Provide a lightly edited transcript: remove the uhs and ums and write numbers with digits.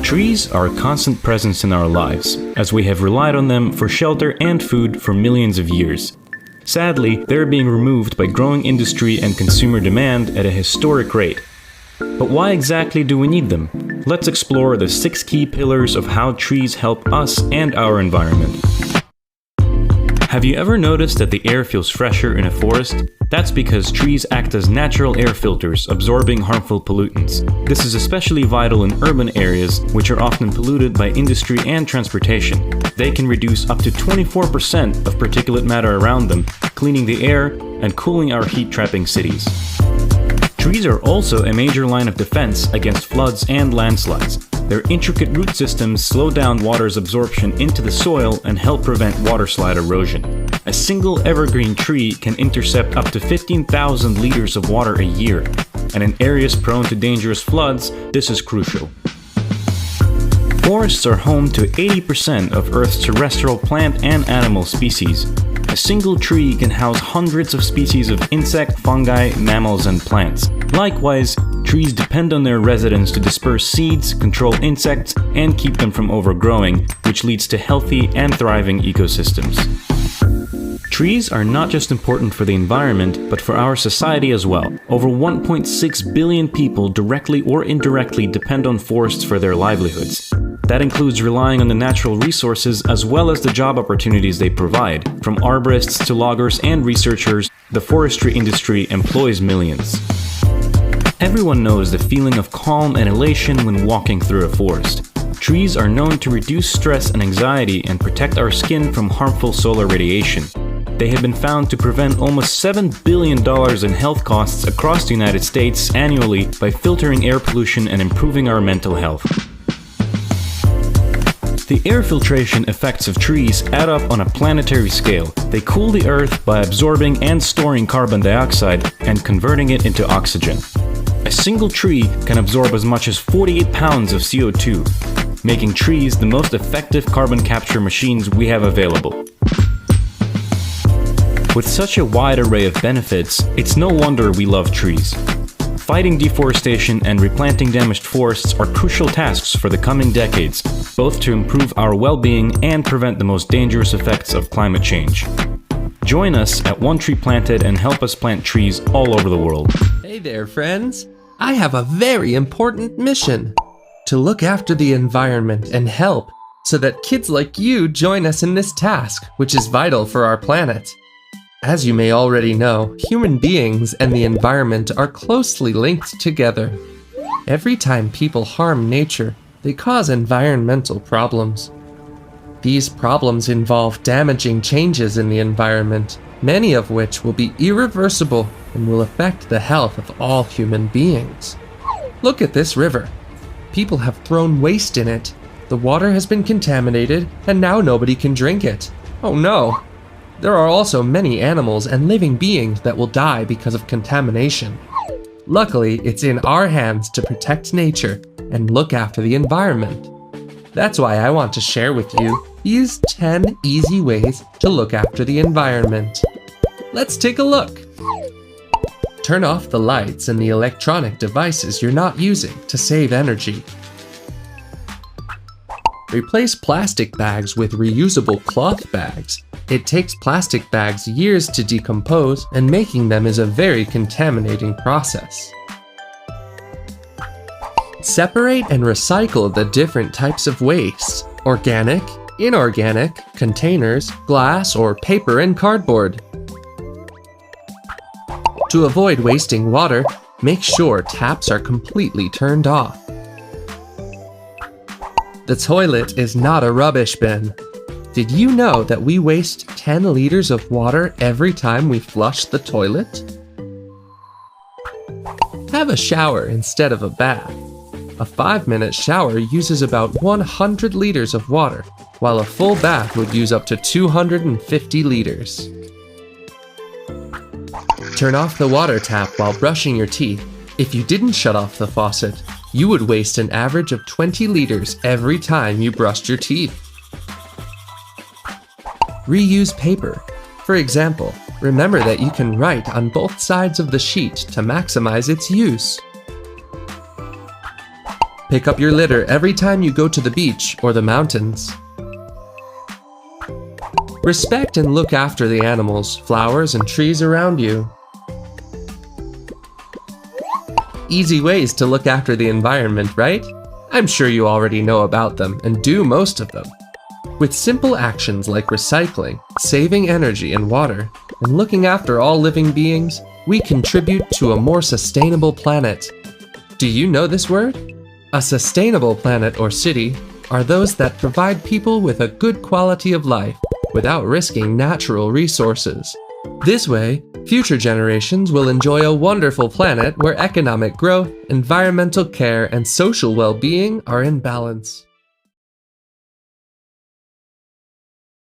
Trees are a constant presence in our lives, as we have relied on them for shelter and food for millions of years. Sadly, they're being removed by growing industry and consumer demand at a historic rate. But why exactly do we need them? Let's explore the 6 key pillars of how trees help us and our environment. Have you ever noticed that the air feels fresher in a forest? That's because trees act as natural air filters, absorbing harmful pollutants. This is especially vital in urban areas, which are often polluted by industry and transportation. They can reduce up to 24% of particulate matter around them, cleaning the air and cooling our heat-trapping cities. Trees are also a major line of defense against floods and landslides. Their intricate root systems slow down water's absorption into the soil and help prevent waterslide erosion. A single evergreen tree can intercept up to 15,000 liters of water a year, and in areas prone to dangerous floods, this is crucial. Forests are home to 80% of Earth's terrestrial plant and animal species. A single tree can house hundreds of species of insect, fungi, mammals, and plants. Likewise, trees depend on their residents to disperse seeds, control insects, and keep them from overgrowing, which leads to healthy and thriving ecosystems. Trees are not just important for the environment, but for our society as well. Over 1.6 billion people directly or indirectly depend on forests for their livelihoods. That includes relying on the natural resources as well as the job opportunities they provide. From arborists to loggers and researchers, the forestry industry employs millions. Everyone knows the feeling of calm and elation when walking through a forest. Trees are known to reduce stress and anxiety and protect our skin from harmful solar radiation. They have been found to prevent almost $7 billion in health costs across the United States annually by filtering air pollution and improving our mental health. The air filtration effects of trees add up on a planetary scale. They cool the Earth by absorbing and storing carbon dioxide and converting it into oxygen. A single tree can absorb as much as 48 pounds of CO2, making trees the most effective carbon capture machines we have available. With such a wide array of benefits, it's no wonder we love trees. Fighting deforestation and replanting damaged forests are crucial tasks for the coming decades, both to improve our well-being and prevent the most dangerous effects of climate change. Join us at One Tree Planted and help us plant trees all over the world. Hey there, friends! I have a very important mission: to look after the environment and help so that kids like you join us in this task, which is vital for our planet. As you may already know, human beings and the environment are closely linked together. Every time people harm nature, they cause environmental problems. These problems involve damaging changes in the environment, many of which will be irreversible and will affect the health of all human beings. Look at this river. People have thrown waste in it. The water has been contaminated, and now nobody can drink it. Oh no! There are also many animals and living beings that will die because of contamination. Luckily, it's in our hands to protect nature and look after the environment. That's why I want to share with you these 10 easy ways to look after the environment. Let's take a look. Turn off the lights and the electronic devices you're not using to save energy. Replace plastic bags with reusable cloth bags. It takes plastic bags years to decompose, and making them is a very contaminating process. Separate and recycle the different types of waste: organic, inorganic, containers, glass, or paper and cardboard. To avoid wasting water, make sure taps are completely turned off. The toilet is not a rubbish bin. Did you know that we waste 10 liters of water every time we flush the toilet? Have a shower instead of a bath. A 5-minute shower uses about 100 liters of water, while a full bath would use up to 250 liters. Turn off the water tap while brushing your teeth. If you didn't shut off the faucet, you would waste an average of 20 liters every time you brushed your teeth. Reuse paper. For example, remember that you can write on both sides of the sheet to maximize its use. Pick up your litter every time you go to the beach or the mountains. Respect and look after the animals, flowers, and trees around you. Easy ways to look after the environment, right? I'm sure you already know about them and do most of them. With simple actions like recycling, saving energy and water, and looking after all living beings, we contribute to a more sustainable planet. Do you know this word? A sustainable planet or city are those that provide people with a good quality of life without risking natural resources. This way, future generations will enjoy a wonderful planet where economic growth, environmental care, and social well-being are in balance.